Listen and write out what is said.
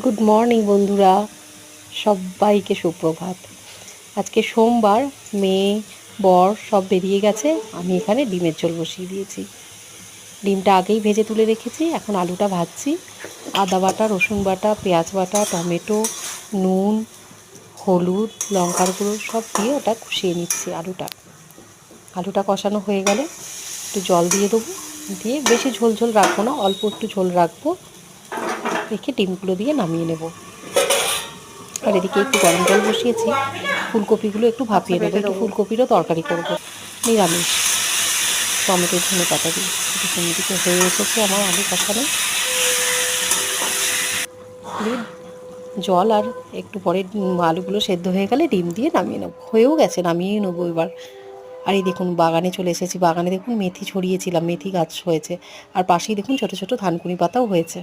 Good morning বন্ধুরা, সবাইকে সুপ্রভাত। আজকে সোমবার, মেয়ে বর সব বেরিয়ে গেছে। আমি এখানে ডিমের ঝোল বসিয়ে দিয়েছি। ডিমটা আগেই ভেজে তুলে রেখেছি, এখন আলুটা ভাজছি। আদা বাটা, রসুন বাটা, পেঁয়াজ বাটা, টমেটো, নুন, হলুদ, লঙ্কার গুঁড়ো সব দিয়ে ওটা কষিয়ে নিচ্ছি। আলুটা কষানো হয়ে গেলে একটু জল দিয়ে দেবো, দিয়ে বেশি ঝোল ঝোল রাখবো না, অল্প একটু ঝোল রাখবো, রেখে ডিমগুলো দিয়ে নামিয়ে নেব। আর এদিকে একটু গরম জল বসিয়েছি, ফুলকপিগুলো একটু ভাপিয়ে নেবো। একটু ফুলকপিরও তরকারি করব, নিরামিষ, টমেটো ধনে পাতা দিয়ে। এদিকে হয়ে এসেছে আমার আলু কষানো। দিয়ে জল আর একটু পরে আলুগুলো সেদ্ধ হয়ে গেলে ডিম দিয়ে নামিয়ে নেবো। হয়েও গেছে, নামিয়েই নেবো এবার। আর এই দেখুন বাগানে চলে এসেছি। বাগানে দেখুন মেথি ছড়িয়েছিলাম, মেথি গাছ হয়েছে। আর পাশেই দেখুন ছোটো ছোটো থানকুনি পাতাও হয়েছে।